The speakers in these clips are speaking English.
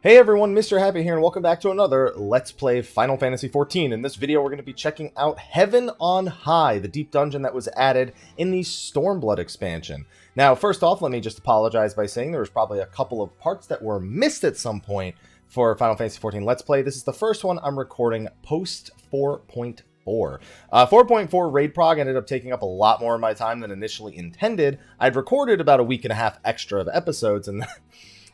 Hey everyone, Mr. Happy here, and welcome back to another Let's Play Final Fantasy XIV. In this video, we're going to be checking out Heaven on High, the deep dungeon that was added in the Stormblood expansion. Now, first off, let me just apologize by saying there was probably a couple of parts that were missed at some point for Final Fantasy XIV Let's Play. This is the first one I'm recording post 4.4. 4.4 raid prog ended up taking up a lot more of my time than initially intended. I'd recorded about a week and a half extra of episodes, and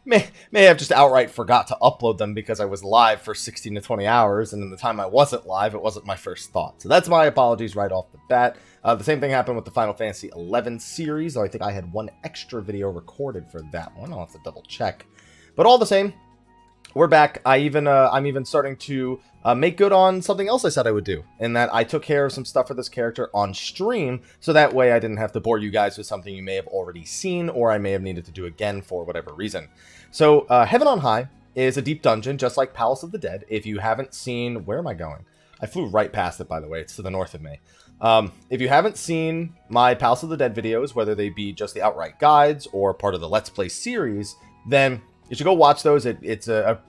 may have just outright forgot to upload them because I was live for 16 to 20 hours, and in the time I wasn't live, it wasn't my first thought. So that's my apologies right off the bat. The same thing happened with the Final Fantasy XI series, though I think I had one extra video recorded for that one. I'll have to double check. But all the same, we're back. I'm even starting to make good on something else I said I would do, in that I took care of some stuff for this character on stream, so that way I didn't have to bore you guys with something you may have already seen, or I may have needed to do again for whatever reason. So, Heaven on High is a deep dungeon, just like Palace of the Dead. If you haven't seen... Where am I going? I flew right past it, by the way. It's to the north of me. If you haven't seen my Palace of the Dead videos, whether they be just the outright guides or part of the Let's Play series, then you should go watch those. It's a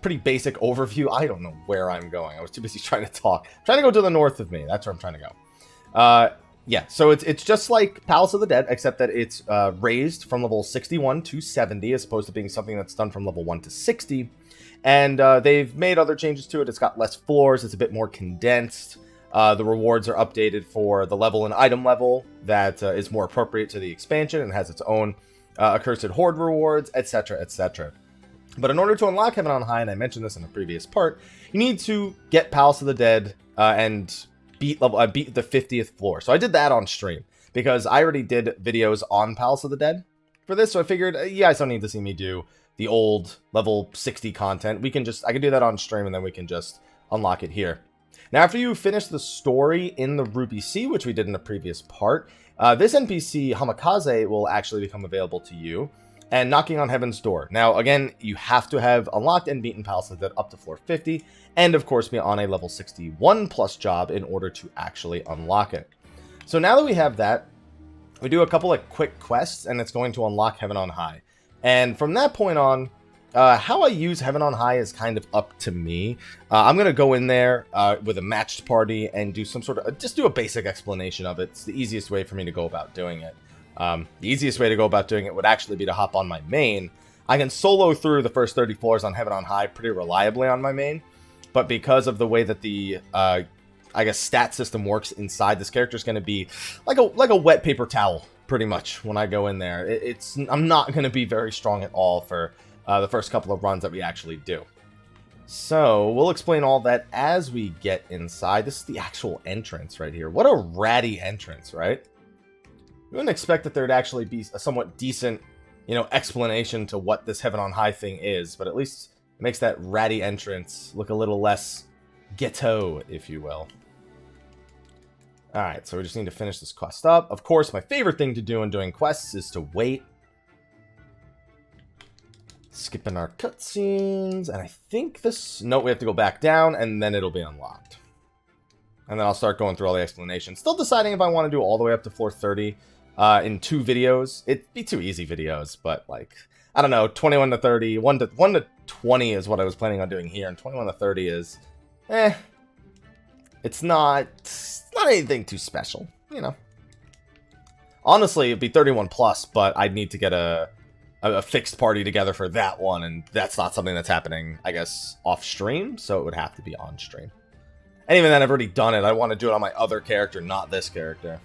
pretty basic overview. I don't know where I'm going. I was too busy trying to talk. I'm trying to go to the north of me. That's where I'm trying to go. Yeah, so it's just like Palace of the Dead, except that it's raised from level 61 to 70, as opposed to being something that's done from level 1 to 60. And they've made other changes to it. It's got less floors. It's a bit more condensed. The rewards are updated for the level and item level that is more appropriate to the expansion and has its own Accursed Horde rewards, etc., etc. But in order to unlock Heaven on High, and I mentioned this in a previous part, you need to get Palace of the Dead and beat the 50th floor. So I did that on stream because I already did videos on Palace of the Dead for this. So I figured you guys don't need to see me do the old level 60 content. I can do that on stream, and then we can just unlock it here. Now, after you finish the story in the Ruby Sea, which we did in the previous part, this NPC Hamikaze will actually become available to you and knocking on Heaven's door. Now, again, you have to have unlocked and beaten Palace of the Dead up to floor 50, and of course be on a level 61 plus job in order to actually unlock it. So now that we have that, we do a couple of quick quests, and it's going to unlock Heaven on High. And from that point on, how I use Heaven on High is kind of up to me. I'm going to go in there with a matched party and do some sort of, just do a basic explanation of it. It's the easiest way for me to go about doing it. The easiest way to go about doing it would actually be to hop on my main. I can solo through the first 30 floors on Heaven on High pretty reliably on my main, but because of the way that the, I guess, stat system works inside, this character is going to be like a wet paper towel, pretty much, when I go in there. I'm not going to be very strong at all for the first couple of runs that we actually do. So, we'll explain all that as we get inside. This is the actual entrance right here. What a ratty entrance, right? We wouldn't expect that there'd actually be a somewhat decent, explanation to what this Heaven on High thing is, but at least it makes that ratty entrance look a little less ghetto, if you will. Alright, so we just need to finish this quest up. Of course, my favorite thing to do in doing quests is to wait. Skipping our cutscenes, and I think this... No, we have to go back down, and then it'll be unlocked. And then I'll start going through all the explanations. Still deciding if I want to do all the way up to floor 30 in 2 videos. It'd be 2 easy videos, but like, I don't know, 21 to 30, 1 to 20 is what I was planning on doing here, and 21 to 30 is, it's not anything too special, Honestly, it'd be 31 plus, but I'd need to get a fixed party together for that one, and that's not something that's happening, I guess, off stream, so it would have to be on stream. And even then, I've already done it. I want to do it on my other character, not this character.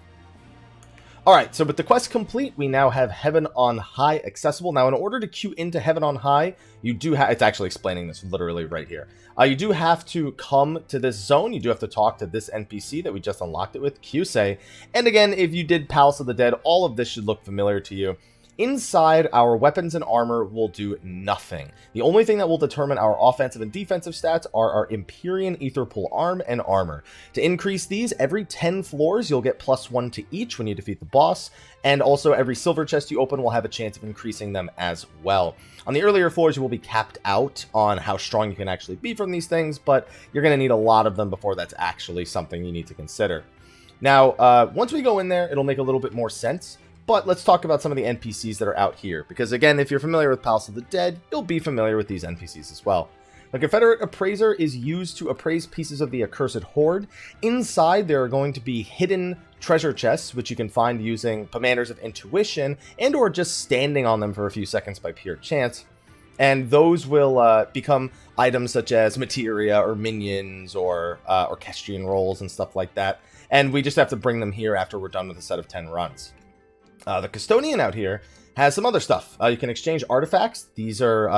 Alright, so with the quest complete, we now have Heaven on High accessible. Now, in order to queue into Heaven on High, you do have... It's actually explaining this literally right here. You do have to come to this zone. You do have to talk to this NPC that we just unlocked it with, Kyusei. And again, if you did Palace of the Dead, all of this should look familiar to you. Inside, our weapons and armor will do nothing. The only thing that will determine our offensive and defensive stats are our Empyrean Aetherpool arm and armor. To increase these, every 10 floors you'll get +1 to each when you defeat the boss, and also every silver chest you open will have a chance of increasing them as well. On the earlier floors, you will be capped out on how strong you can actually be from these things, but you're going to need a lot of them before that's actually something you need to consider. Now, once we go in there, it'll make a little bit more sense. But let's talk about some of the NPCs that are out here, because again, if you're familiar with Palace of the Dead, you'll be familiar with these NPCs as well. The Confederate Appraiser is used to appraise pieces of the Accursed Horde. Inside, there are going to be hidden treasure chests, which you can find using Commanders of Intuition, and or just standing on them for a few seconds by pure chance. And those will become items such as materia or minions or orchestrion rolls and stuff like that. And we just have to bring them here after we're done with a set of 10 runs. The Custodian out here has some other stuff. You can exchange artifacts. These are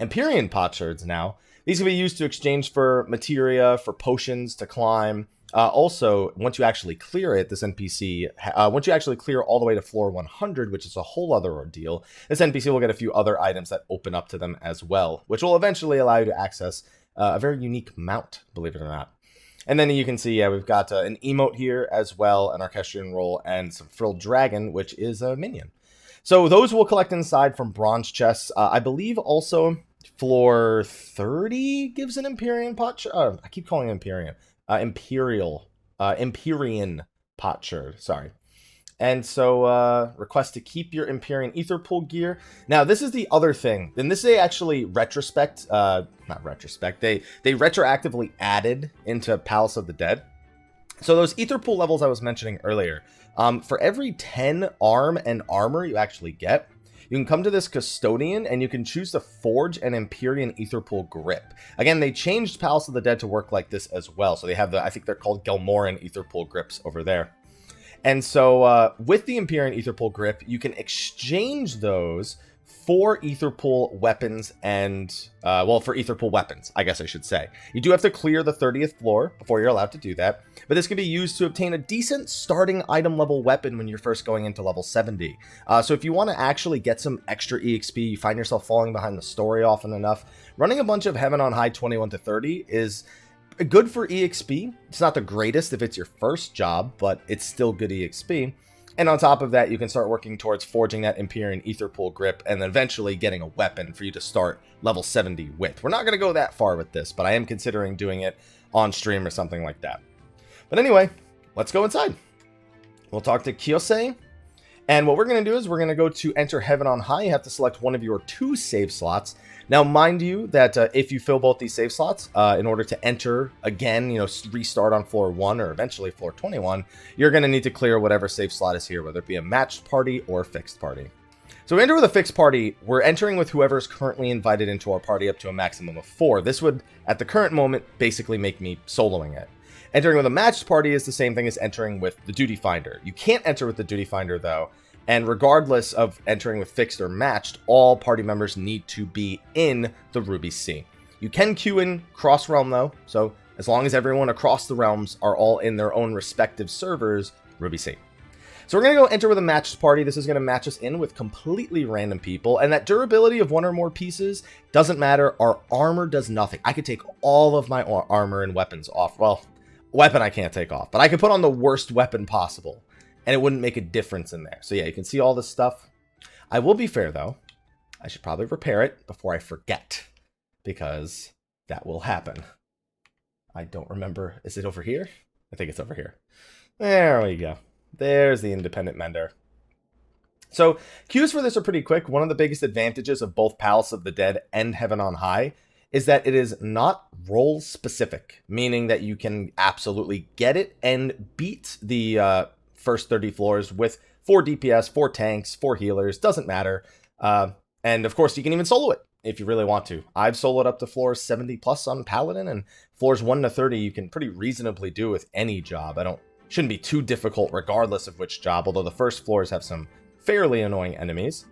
Empyrean potsherds now. These can be used to exchange for materia, for potions to climb. Also, once you actually clear it, this NPC, once you actually clear all the way to floor 100, which is a whole other ordeal, this NPC will get a few other items that open up to them as well, which will eventually allow you to access a very unique mount, believe it or not. And then you can see, yeah, we've got an emote here as well, an Orchestrion roll, and some Frilled Dragon, which is a minion. So those will collect inside from bronze chests. I believe also floor 30 gives an Empyrean potsherd. I keep calling it Empyrean. Empyrean potsherd, sorry. And so, request to keep your Empyrean Aetherpool gear. Now, this is the other thing. And this they actually not retrospect, they retroactively added into Palace of the Dead. So those Aetherpool levels I was mentioning earlier, for every 10 arm and armor you actually get, you can come to this Custodian and you can choose to forge an Empyrean Aetherpool grip. Again, they changed Palace of the Dead to work like this as well. So they have I think they're called Gelmoran Aetherpool grips over there. And so with the Empyrean Aetherpool grip, you can exchange those for Aetherpool weapons and, for Aetherpool weapons, I guess I should say. You do have to clear the 30th floor before you're allowed to do that, but this can be used to obtain a decent starting item level weapon when you're first going into level 70. So if you want to actually get some extra EXP, you find yourself falling behind the story often enough, running a bunch of Heaven on High 21 to 30 is good for EXP. It's not the greatest if it's your first job, but it's still good EXP. And on top of that, you can start working towards forging that Empyrean Aetherpool grip and then eventually getting a weapon for you to start level 70 with. We're not going to go that far with this, but I am considering doing it on stream or something like that. But anyway, let's go inside. We'll talk to Kiyose. And what we're going to do is we're going to go to enter Heaven on High. You have to select one of your 2 save slots. Now, mind you that if you fill both these save slots, in order to enter again, restart on floor 1 or eventually floor 21, you're going to need to clear whatever save slot is here, whether it be a matched party or a fixed party. So we enter with a fixed party. We're entering with whoever is currently invited into our party up to a maximum of 4. This would, at the current moment, basically make me soloing it. Entering with a matched party is the same thing as entering with the Duty Finder. You can't enter with the Duty Finder, though, and regardless of entering with fixed or matched, all party members need to be in the Ruby Sea. You can queue in cross-realm, though, so as long as everyone across the realms are all in their own respective servers, Ruby Sea. So we're going to go enter with a matched party. This is going to match us in with completely random people, and that durability of 1 or more pieces doesn't matter. Our armor does nothing. I could take all of my armor and weapons off. Well, weapon I can't take off, but I could put on the worst weapon possible, and it wouldn't make a difference in there. So yeah, you can see all this stuff. I will be fair, though. I should probably repair it before I forget, because that will happen. I don't remember. Is it over here? I think it's over here. There we go. There's the independent mender. So queues for this are pretty quick. One of the biggest advantages of both Palace of the Dead and Heaven on High is that it is not role specific, meaning that you can absolutely get it and beat the first 30 floors with 4 DPS, 4 tanks, 4 healers, doesn't matter. And of course, you can even solo it if you really want to. I've soloed up to floors 70 plus on Paladin, and floors 1 to 30 you can pretty reasonably do with any job. Shouldn't be too difficult regardless of which job, although the first floors have some fairly annoying enemies.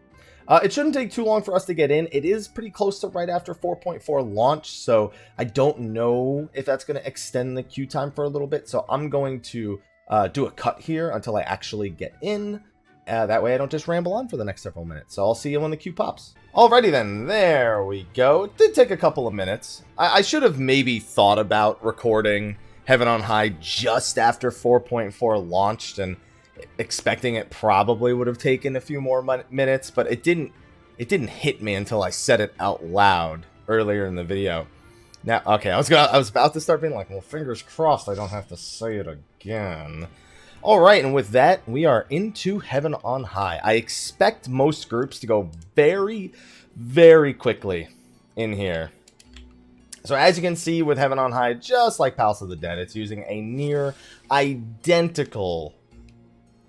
It shouldn't take too long for us to get in. It is pretty close to right after 4.4 launch, so I don't know if that's going to extend the queue time for a little bit. So I'm going to do a cut here until I actually get in. That way I don't just ramble on for the next several minutes. So I'll see you when the queue pops. Alrighty then, there we go. It did take a couple of minutes. I should have maybe thought about recording Heaven on High just after 4.4 launched, and expecting it probably would have taken a few more minutes, but it didn't hit me until I said it out loud earlier in the video. Now, okay, I was about to start being like, well, fingers crossed I don't have to say it again. Alright, and with that, we are into Heaven on High. I expect most groups to go very, very quickly in here. So as you can see with Heaven on High, just like Palace of the Dead, it's using a near identical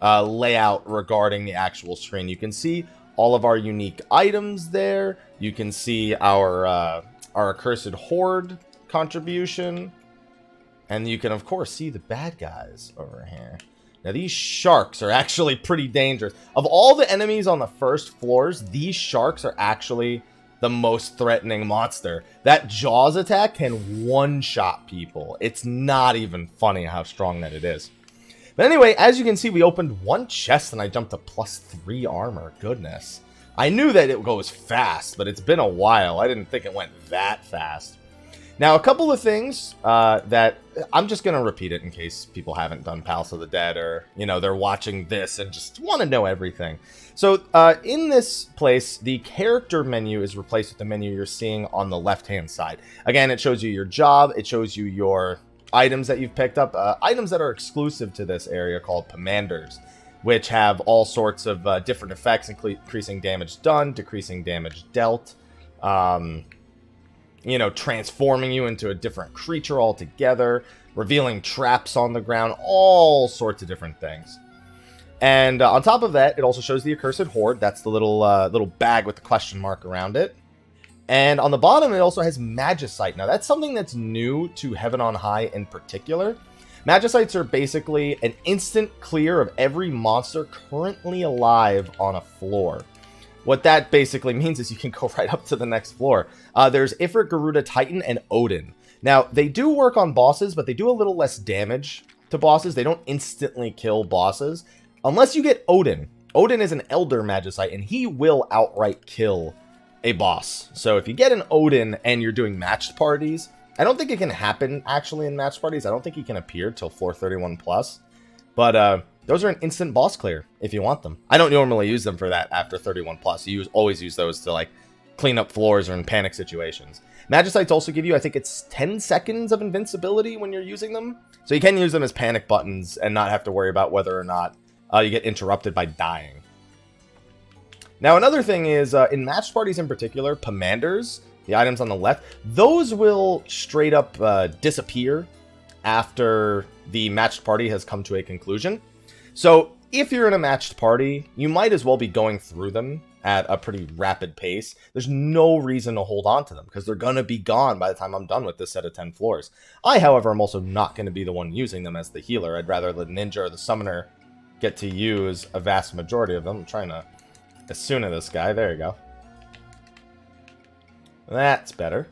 layout regarding the actual screen. You can see all of our unique items there. You can see our Accursed Horde contribution. And you can, of course, see the bad guys over here. Now, these sharks are actually pretty dangerous. Of all the enemies on the first floors, these sharks are actually the most threatening monster. That Jaws attack can one-shot people. It's not even funny how strong that it is. But anyway, as you can see, we opened one chest and I jumped to +3 armor. Goodness. I knew that it goes fast, but it's been a while. I didn't think it went that fast. Now, a couple of things that I'm just going to repeat it in case people haven't done Palace of the Dead or, you know, they're watching this and just want to know everything. So, in this place, the character menu is replaced with the menu you're seeing on the left-hand side. Again, it shows you your job. It shows you your items that you've picked up, items that are exclusive to this area called Commanders, which have all sorts of different effects, increasing damage done, decreasing damage dealt, you know, transforming you into a different creature altogether, revealing traps on the ground, all sorts of different things. And on top of that, it also shows the Accursed Horde. That's the little bag with the question mark around it. And on the bottom, it also has Magicite. Now, that's something that's new to Heaven on High in particular. Magicites are basically an instant clear of every monster currently alive on a floor. What that basically means is you can go right up to the next floor. There's Ifrit, Garuda, Titan, and Odin. Now, they do work on bosses, but they do a little less damage to bosses. They don't instantly kill bosses. Unless you get Odin. Odin is an Elder Magicite, and he will outright kill a boss. So if you get an Odin and you're doing matched parties, I don't think it can happen actually in matched parties. I don't think he can appear till floor 31 plus. But those are an instant boss clear if you want them. I don't normally use them for that after 31 plus. You always use those to like clean up floors or in panic situations. Magicites also give you, I think it's 10 seconds of invincibility when you're using them. So you can use them as panic buttons and not have to worry about whether or not you get interrupted by dying. Now, another thing is, in matched parties in particular, Commanders, the items on the left, those will straight up disappear after the matched party has come to a conclusion. So, if you're in a matched party, you might as well be going through them at a pretty rapid pace. There's no reason to hold on to them, because they're going to be gone by the time I'm done with this set of 10 floors. I, however, am also not going to be the one using them as the healer. I'd rather the ninja or the summoner get to use a vast majority of them. I'm trying to Asuna this guy. There you go. That's better.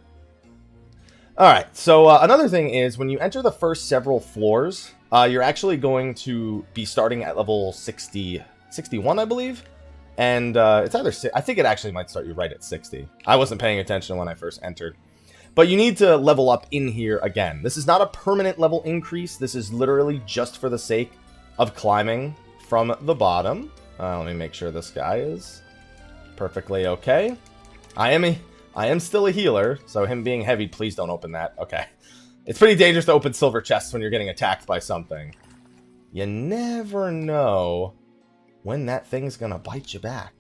Alright, so another thing is when you enter the first several floors, you're actually going to be starting at level 61, I believe. And it's either... I think it actually might start you right at 60. I wasn't paying attention when I first entered. But you need to level up in here again. This is not a permanent level increase. This is literally just for the sake of climbing from the bottom. Let me make sure this guy is perfectly okay. I am still a healer, so him being heavy, please don't open that. Okay. It's pretty dangerous to open silver chests when you're getting attacked by something. You never know when that thing's gonna bite you back.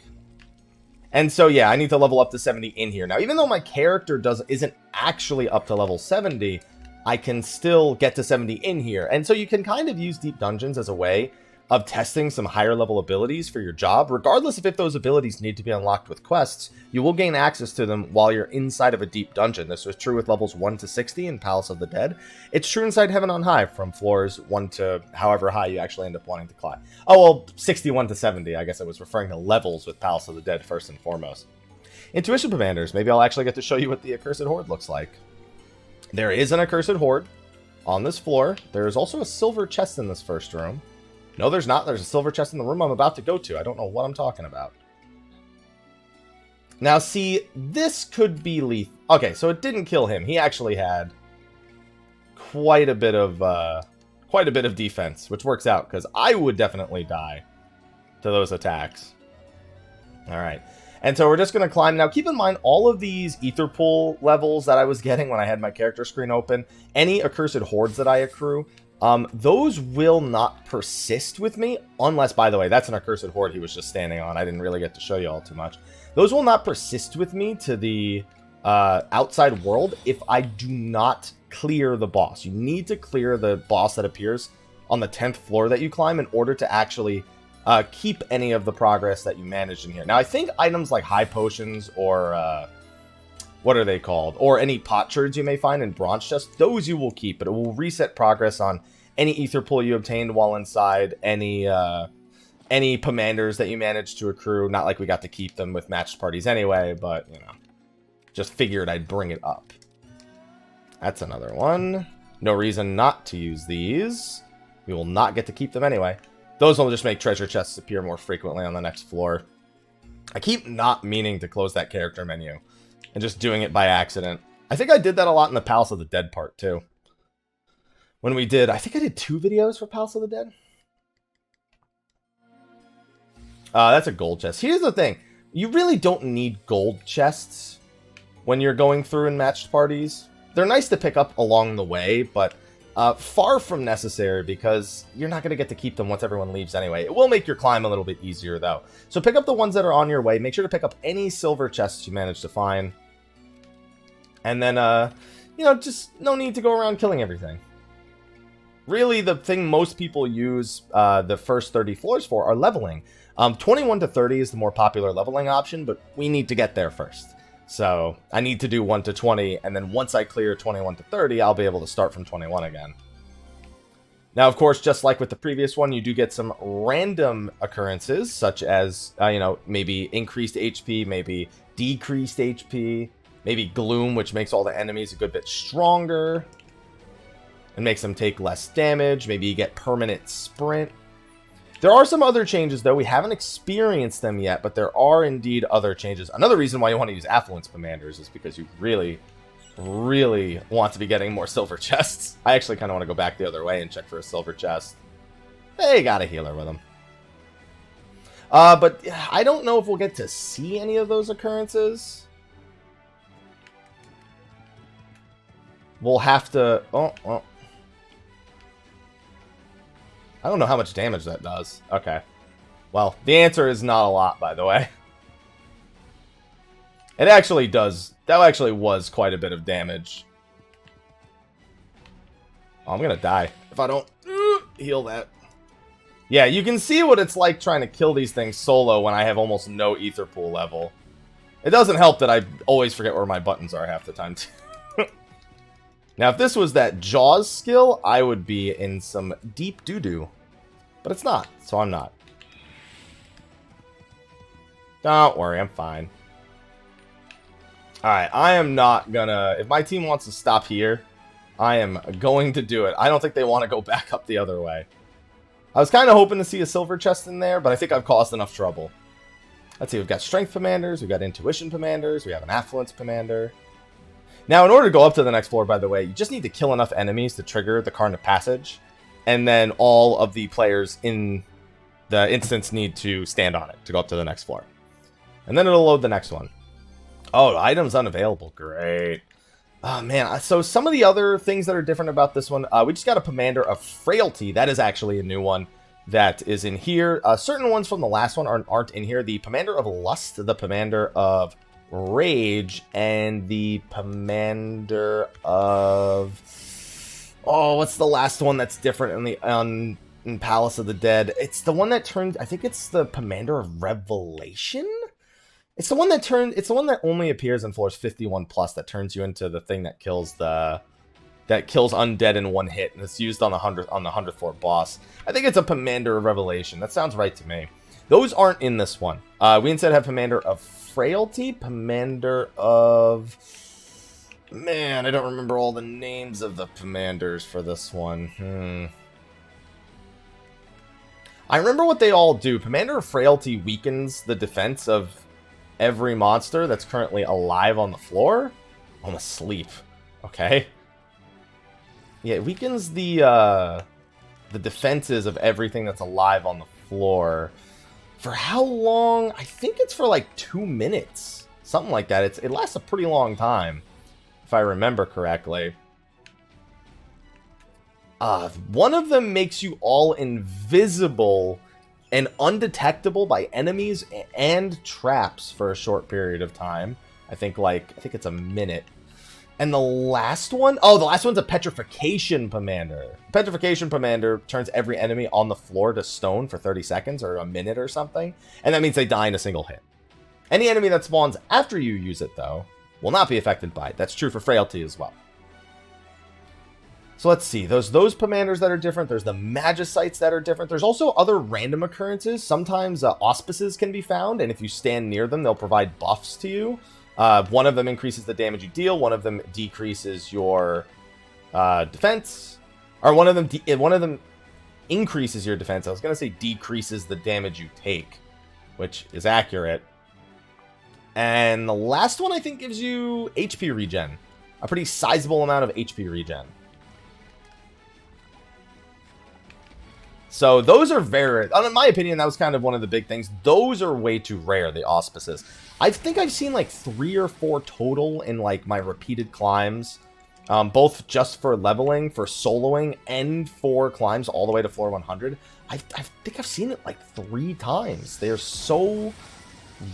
And so, yeah, I need to level up to 70 in here. Now, even though my character isn't actually up to level 70, I can still get to 70 in here. And so you can kind of use Deep Dungeons as a way of testing some higher level abilities for your job. Regardless of if those abilities need to be unlocked with quests, you will gain access to them while you're inside of a deep dungeon. This was true with levels 1 to 60 in Palace of the Dead. It's true inside Heaven on High from floors 1 to however high you actually end up wanting to climb. Oh, well, 61 to 70. I guess I was referring to levels with Palace of the Dead first and foremost. Intuition Commanders. Maybe I'll actually get to show you what the Accursed Horde looks like. There is an Accursed Horde on this floor. There is also a silver chest in this first room. No, there's not. There's a silver chest in the room I'm about to go to. I don't know what I'm talking about. Now, see, this could be lethal. Okay, so it didn't kill him. He actually had quite a bit of defense, which works out because I would definitely die to those attacks. All right. And so we're just going to climb. Now, keep in mind, all of these Aetherpool levels that I was getting when I had my character screen open, any Accursed Hordes that I accrue, Those will not persist with me, unless, by the way, that's an accursed horde he was just standing on. I didn't really get to show you all too much. Those will not persist with me to the outside world if I do not clear the boss. You need to clear the boss that appears on the 10th floor that you climb in order to actually keep any of the progress that you managed in here. Now, I think items like high potions or what are they called? Or any potsherds you may find in bronze chests, those you will keep, but it will reset progress on any Aetherpool you obtained while inside, any commanders that you managed to accrue. Not like we got to keep them with matched parties anyway, but, you know, just figured I'd bring it up. That's another one. No reason not to use these. We will not get to keep them anyway. Those will just make treasure chests appear more frequently on the next floor. I keep not meaning to close that character menu and just doing it by accident. I think I did that a lot in the Palace of the Dead part, too. When we did, I think I did 2 videos for Palace of the Dead. That's a gold chest. Here's the thing. You really don't need gold chests when you're going through in matched parties. They're nice to pick up along the way, but far from necessary because you're not going to get to keep them once everyone leaves anyway. It will make your climb a little bit easier, though. So pick up the ones that are on your way. Make sure to pick up any silver chests you manage to find. And then, you know, just no need to go around killing everything. Really, the thing most people use the first 30 floors for are leveling. 21 to 30 is the more popular leveling option, but we need to get there first. So I need to do 1 to 20, and then once I clear 21 to 30, I'll be able to start from 21 again. Now, of course, just like with the previous one, you do get some random occurrences, such as, you know, maybe increased HP, maybe decreased HP, maybe gloom, which makes all the enemies a good bit stronger and makes them take less damage. Maybe you get permanent sprint. There are some other changes, though. We haven't experienced them yet, but there are indeed other changes. Another reason why you want to use Affluence Commanders is because you really, really want to be getting more silver chests. I actually kind of want to go back the other way and check for a silver chest. Hey, got a healer with them. But I don't know if we'll get to see any of those occurrences. We'll have to... Oh, well. I don't know how much damage that does. Okay. Well, the answer is not a lot, by the way. It actually does. That actually was quite a bit of damage. Oh, I'm gonna die if I don't heal that. Yeah, you can see what it's like trying to kill these things solo when I have almost no Aetherpool level. It doesn't help that I always forget where my buttons are half the time, too. Now, if this was that Jaws skill, I would be in some deep doo-doo. But it's not, so I'm not. Don't worry, I'm fine. Alright, I am not gonna... If my team wants to stop here, I am going to do it. I don't think they want to go back up the other way. I was kind of hoping to see a silver chest in there, but I think I've caused enough trouble. Let's see, we've got Strength Commanders, we've got Intuition Commanders, we have an Affluence Commander. Now, in order to go up to the next floor, by the way, you just need to kill enough enemies to trigger the Card of Passage. And then all of the players in the instance need to stand on it to go up to the next floor. And then it'll load the next one. Oh, items unavailable. Great. Oh, man. So some of the other things that are different about this one, we just got a Commander of Frailty. That is actually a new one that is in here. Certain ones from the last one aren't in here. The Commander of Lust, the Commander of Rage, and the Commander of... Oh, what's the last one that's different in Palace of the Dead? It's the one that turned... I think it's the Commander of Revelation? It's the one that it's the one that only appears in floors 51 plus that turns you into the thing that kills undead in one hit, and it's used on the 100th floor boss. I think it's a Commander of Revelation. That sounds right to me. Those aren't in this one. We instead have Commander of Frailty, Commander of... Man, I don't remember all the names of the commanders for this one. I remember what they all do. Commander of Frailty weakens the defense of every monster that's currently alive on the floor. I'm asleep. Okay. Yeah, it weakens the defenses of everything that's alive on the floor. For how long? I think it's for like 2 minutes. Something like that. It lasts a pretty long time, if I remember correctly. One of them makes you all invisible and undetectable by enemies and traps for a short period of time. I think it's a minute. And the last one, the last one's a Petrification Pomander. Petrification Pomander turns every enemy on the floor to stone for 30 seconds or a minute or something, and that means they die in a single hit. Any enemy that spawns after you use it, though, will not be affected by it. That's true for Frailty as well. So let's see, those Pomanders that are different, there's the Magicites that are different, there's also other random occurrences. Sometimes Auspices can be found, and if you stand near them, they'll provide buffs to you. One of them increases the damage you deal, one of them decreases your defense, or one of them increases your defense. I was going to say decreases the damage you take, which is accurate. And the last one, I think, gives you HP regen. A pretty sizable amount of HP regen. So those are very, in my opinion, that was kind of one of the big things. Those are way too rare, the Auspices. I think I've seen like 3 or 4 total in like my repeated climbs. Both just for leveling, for soloing, and for climbs all the way to floor 100. I think I've seen it like 3 times. They're so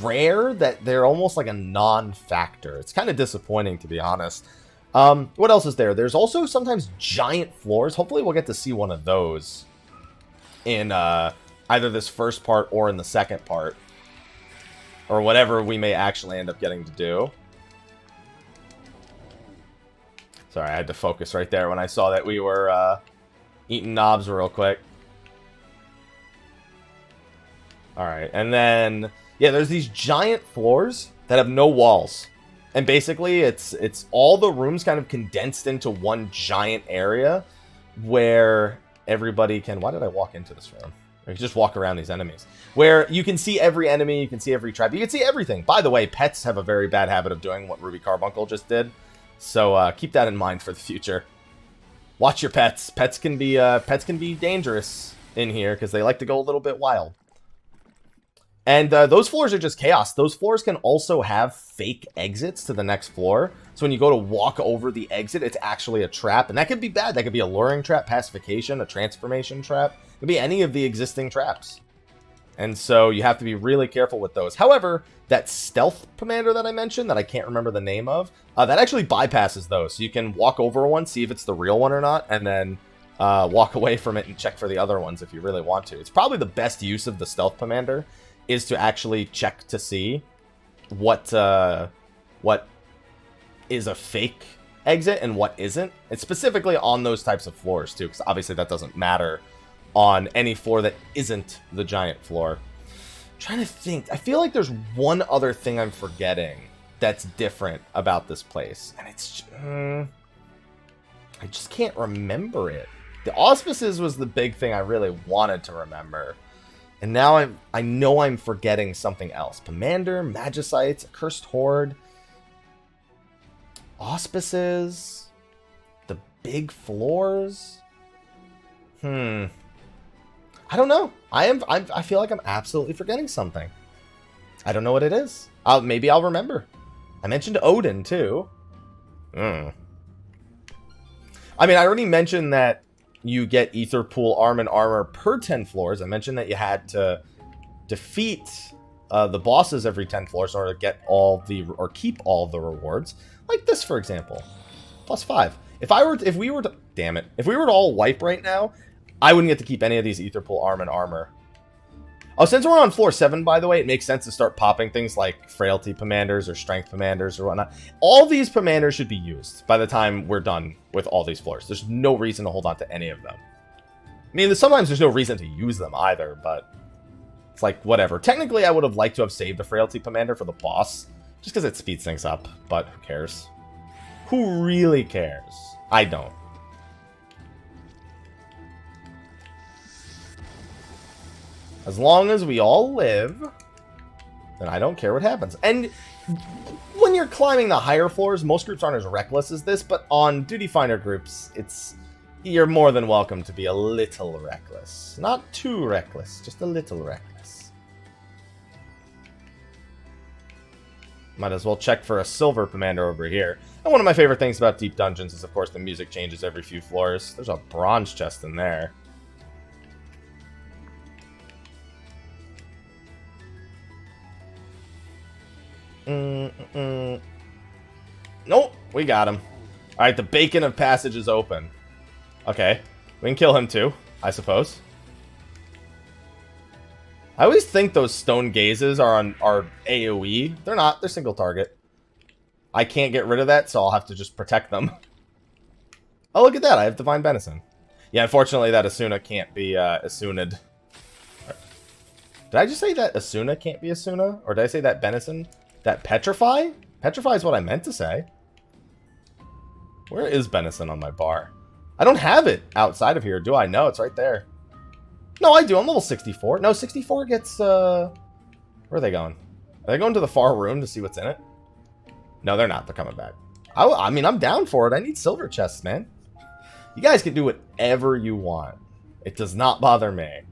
rare that they're almost like a non-factor. It's kind of disappointing, to be honest. What else is there? There's also sometimes giant floors. Hopefully we'll get to see one of those in either this first part or in the second part, or whatever we may actually end up getting to do. Sorry, I had to focus right there when I saw that we were eating knobs real quick. Alright, and then, yeah, there's these giant floors that have no walls. And basically, it's all the rooms kind of condensed into one giant area where everybody can... Why did I walk into this room? I can just walk around these enemies. Where you can see every enemy, you can see every trap, you can see everything. By the way, pets have a very bad habit of doing what Ruby Carbuncle just did. So keep that in mind for the future. Watch your pets. Pets can be dangerous in here because they like to go a little bit wild. And those floors are just chaos. Those floors can also have fake exits to the next floor. So when you go to walk over the exit, it's actually a trap. And that could be bad. That could be a luring trap, pacification, a transformation trap. It could be any of the existing traps. And so you have to be really careful with those. However, that stealth Pomander that I mentioned, that I can't remember the name of, that actually bypasses those. So you can walk over one, see if it's the real one or not, and then walk away from it and check for the other ones if you really want to. It's probably the best use of the stealth Pomander, is to actually check to see what is a fake exit and what isn't. It's specifically on those types of floors too, because obviously that doesn't matter on any floor that isn't the giant floor. I'm trying to think. I feel like there's one other thing I'm forgetting that's different about this place, and it's I just can't remember it. The Auspices was the big thing I really wanted to remember. And now I know I'm forgetting something else. Pomander, Magicites, Cursed Horde, Auspices, the big floors. I don't know. I feel like I'm absolutely forgetting something. I don't know what it is. Maybe I'll remember. I mentioned Odin too. I mean, I already mentioned that you get Aetherpool Arm and Armor per 10 floors. I mentioned that you had to defeat the bosses every 10 floors in order to get or keep all the rewards. Like this, for example. +5. If we were to all wipe right now, I wouldn't get to keep any of these Aetherpool Arm and Armor. Oh, since we're on floor 7, by the way, it makes sense to start popping things like Frailty Pomanders or Strength Pomanders or whatnot. All these Pomanders should be used by the time we're done with all these floors. There's no reason to hold on to any of them. I mean, sometimes there's no reason to use them either, but it's like, whatever. Technically, I would have liked to have saved the Frailty Pomander for the boss, just because it speeds things up, but who cares? Who really cares? I don't. As long as we all live, then I don't care what happens. And when you're climbing the higher floors, most groups aren't as reckless as this, but on Duty Finder groups, you're more than welcome to be a little reckless. Not too reckless, just a little reckless. Might as well check for a silver commander over here. And one of my favorite things about deep dungeons is, of course, the music changes every few floors. There's a bronze chest in there. Nope, we got him. Alright, the Beacon of Passage is open. Okay, we can kill him too, I suppose. I always think those stone gazes are AoE. They're not, they're single target. I can't get rid of that, so I'll have to just protect them. Oh, look at that, I have Divine Benison. Yeah, unfortunately that Asuna can't be Asuna'd. Did I just say that Asuna can't be Asuna? Or did I say that Benison? That Petrify? Petrify is what I meant to say. Where is Benison on my bar? I don't have it outside of here, do I? No, it's right there. No, I do. I'm level 64. No, 64 gets, Where are they going? Are they going to the far room to see what's in it? No, they're not. They're coming back. I mean, I'm down for it. I need silver chests, man. You guys can do whatever you want. It does not bother me.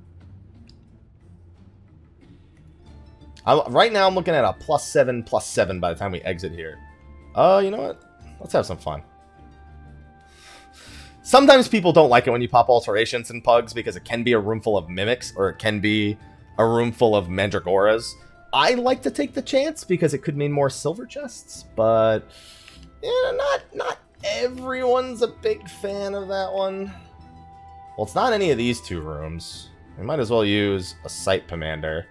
Right now, I'm looking at a +7/+7 by the time we exit here. You know what? Let's have some fun. Sometimes people don't like it when you pop alterations in pugs because it can be a room full of mimics or it can be a room full of mandragoras. I like to take the chance because it could mean more silver chests, but yeah, not everyone's a big fan of that one. Well, it's not any of these two rooms. We might as well use a site commander.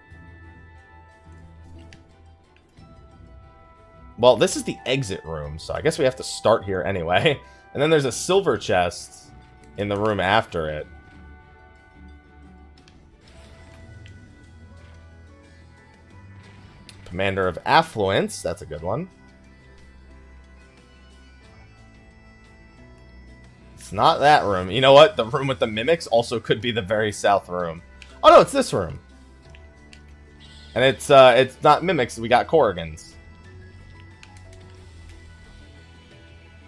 Well, this is the exit room, so I guess we have to start here anyway. And then there's a silver chest in the room after it. Commander of Affluence, that's a good one. It's not that room. You know what? The room with the mimics also could be the very south room. Oh no, it's this room. And it's not mimics, we got Corrigans.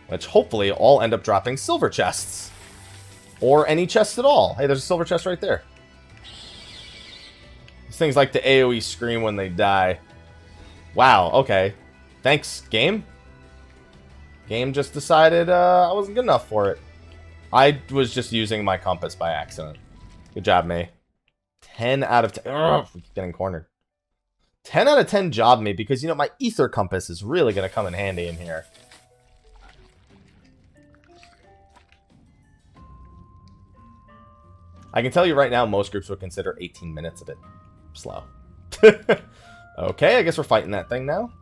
Which hopefully all end up dropping silver chests. Or any chests at all. Hey, there's a silver chest right there. These things like the AoE scream when they die. Wow, okay. Thanks, game. Game just decided I wasn't good enough for it. I was just using my compass by accident. Good job, me. 10 out of 10. Ugh, getting cornered. 10 out of 10 job me because, you know, my ether compass is really going to come in handy in here. I can tell you right now, most groups would consider 18 minutes a bit slow. Okay, I guess we're fighting that thing now.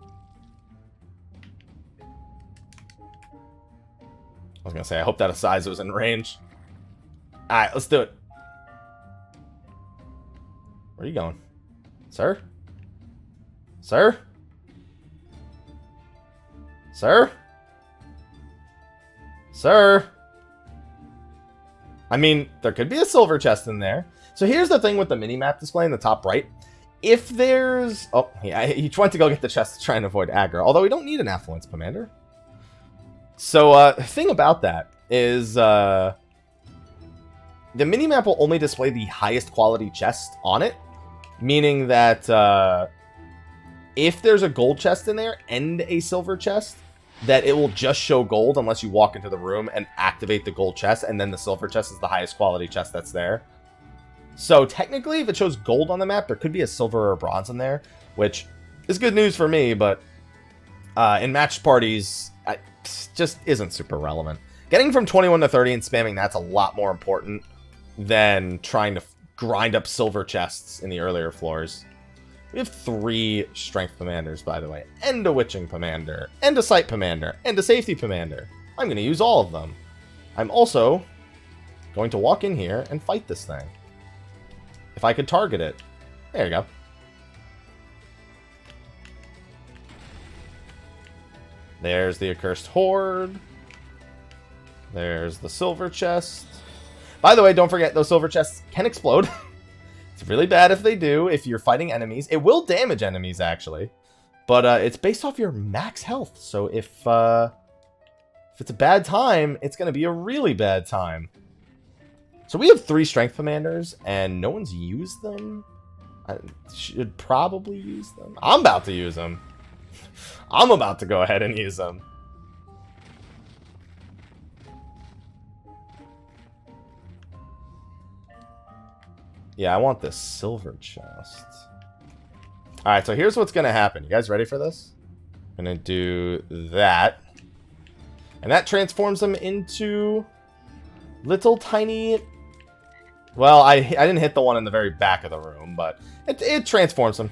I was going to say, I hope that size was in range. Alright, let's do it. Where are you going? Sir? Sir? Sir? Sir? I mean, there could be a silver chest in there. So here's the thing with the mini-map display in the top right. If there's... Oh, yeah, he went to go get the chest to try and avoid aggro. Although we don't need an Affluence Commander. So, the thing about that is... the mini-map will only display the highest quality chest on it. Meaning that if there's a gold chest in there and a silver chest, that it will just show gold unless you walk into the room and activate the gold chest, and then the silver chest is the highest quality chest that's there. So technically, if it shows gold on the map, there could be a silver or a bronze in there, which is good news for me, but in matched parties, it just isn't super relevant. Getting from 21 to 30 and spamming that's a lot more important than trying to grind up silver chests in the earlier floors. We have 3 strength commanders, by the way, and a witching commander, and a sight commander, and a safety commander. I'm going to use all of them. I'm also going to walk in here and fight this thing. If I could target it. There you go. There's the accursed horde. There's the silver chest. By the way, don't forget, those silver chests can explode. It's really bad if they do, if you're fighting enemies. It will damage enemies, actually. But it's based off your max health. So if it's a bad time, it's going to be a really bad time. So we have 3 strength commanders, and no one's used them. I should probably use them. I'm about to use them. I'm about to go ahead and use them. Yeah, I want this silver chest. Alright, so here's what's going to happen. You guys ready for this? I'm going to do that. And that transforms them into little tiny... Well, I didn't hit the one in the very back of the room, but it transforms them.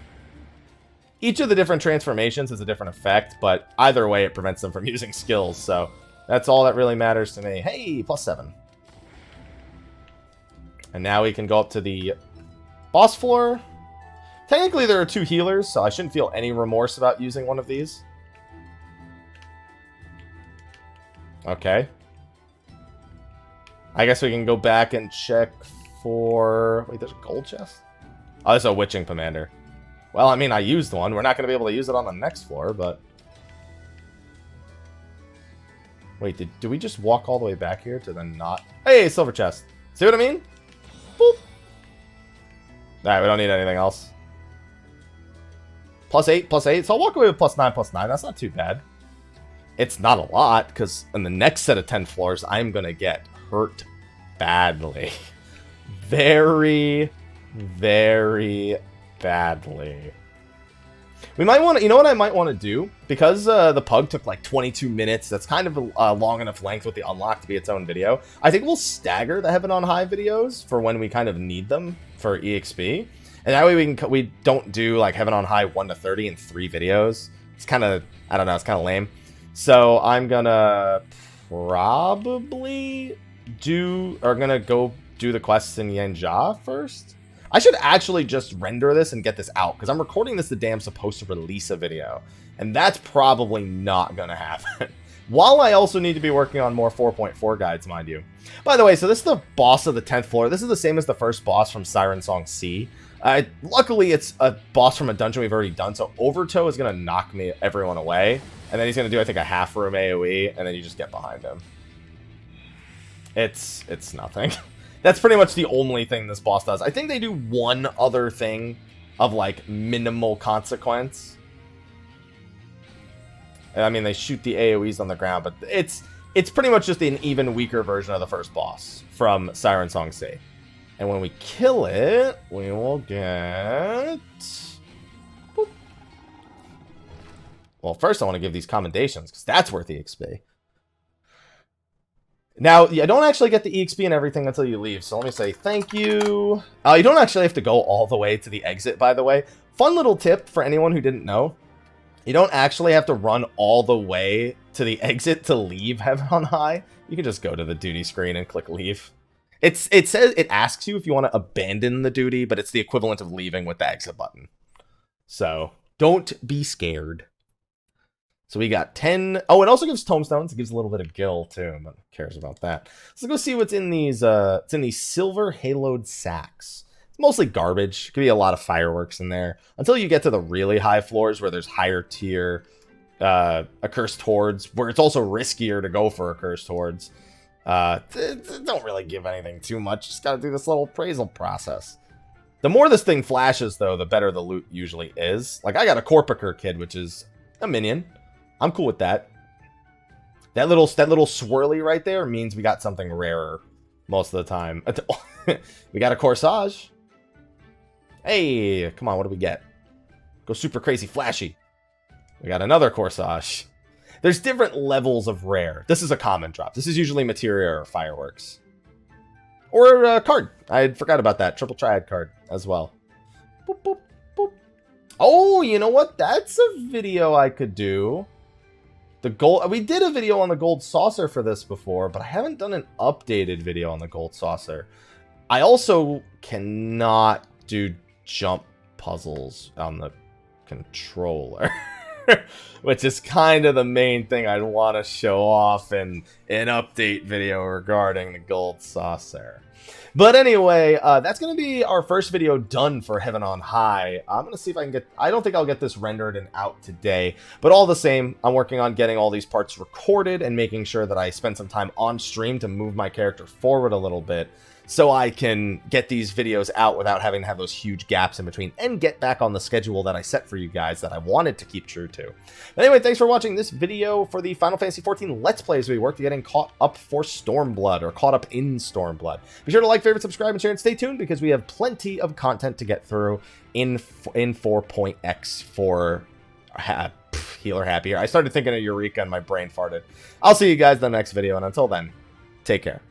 Each of the different transformations has a different effect, but either way it prevents them from using skills, so that's all that really matters to me. Hey, +7. And now we can go up to the boss floor. Technically, there are 2 healers, so I shouldn't feel any remorse about using one of these. Okay. I guess we can go back and check for... Wait, there's a gold chest? Oh, there's a witching commander. Well, I mean, I used one. We're not going to be able to use it on the next floor, but... Wait, did we just walk all the way back here to then not... Hey, silver chest. See what I mean? Boop. Alright, we don't need anything else. +8, +8. So I'll walk away with +9, +9. That's not too bad. It's not a lot, because in the next set of 10 floors, I'm going to get hurt badly. Very, very badly. We might want to... You know what I might want to do? Because the pug took like 22 minutes, that's kind of a long enough length with the unlock to be its own video. I think we'll stagger the Heaven on High videos for when we kind of need them for EXP. And that way we don't do like Heaven on High 1 to 30 in 3 videos. It's kind of... I don't know, it's kind of lame. So I'm gonna probably go do the quests in Yanjia first. I should actually just render this and get this out, because I'm recording this the day I'm supposed to release a video. And that's probably not gonna happen. While I also need to be working on more 4.4 guides, mind you. By the way, so this is the boss of the 10th floor. This is the same as the first boss from Siren Song C. Luckily, it's a boss from a dungeon we've already done, so Overtoe is going to knock everyone away. And then he's going to do, I think, a half-room AoE, and then you just get behind him. It's nothing. That's pretty much the only thing this boss does. I think they do one other thing of, like, minimal consequence. I mean, they shoot the AoEs on the ground, but it's pretty much just an even weaker version of the first boss from Siren Song C. And when we kill it, we will get... Boop. Well, first I want to give these commendations, because that's worth EXP. Now, you don't actually get the EXP and everything until you leave, so let me say thank you. You don't actually have to go all the way to the exit, by the way. Fun little tip for anyone who didn't know. You don't actually have to run all the way to the exit to leave Heaven on High. You can just go to the duty screen and click leave. It says, it asks you if you want to abandon the duty, but it's the equivalent of leaving with the exit button. So, don't be scared. So we got 10... Oh, it also gives tomestones. It gives a little bit of gil, too. But who cares about that? Let's go see what's in these... it's in these silver haloed sacks. It's mostly garbage. Could be a lot of fireworks in there. Until you get to the really high floors where there's higher tier accursed hordes, where it's also riskier to go for accursed hordes. Don't really give anything too much. Just gotta do this little appraisal process. The more this thing flashes, though, the better the loot usually is. Like, I got a Corpiker kid, which is a minion. I'm cool with that. That little swirly right there means we got something rarer most of the time. We got a Corsage. Hey, come on, what do we get? Go super crazy flashy. We got another Corsage. There's different levels of rare. This is a common drop. This is usually materia or fireworks. Or a card. I forgot about that. Triple Triad card as well. Boop, boop, boop. Oh, you know what? That's a video I could do. The gold... We did a video on the gold saucer for this before, but I haven't done an updated video on the gold saucer. I also cannot do jump puzzles on the controller. Which is kind of the main thing I'd want to show off in an update video regarding the gold saucer. But anyway, that's going to be our first video done for Heaven on High. I'm going to see if I can get... I don't think I'll get this rendered and out today. But all the same, I'm working on getting all these parts recorded and making sure that I spend some time on stream to move my character forward a little bit. so I can get these videos out without having to have those huge gaps in between and get back on the schedule that I set for you guys that I wanted to keep true to. But anyway, thanks for watching this video for the Final Fantasy XIV Let's Play as we work to getting caught up for Stormblood, or caught up in Stormblood. Be sure to like, favorite, subscribe, and share, and stay tuned because we have plenty of content to get through in 4.x for Healer Happy here. I started thinking of Eureka and my brain farted. I'll see you guys in the next video, and until then, take care.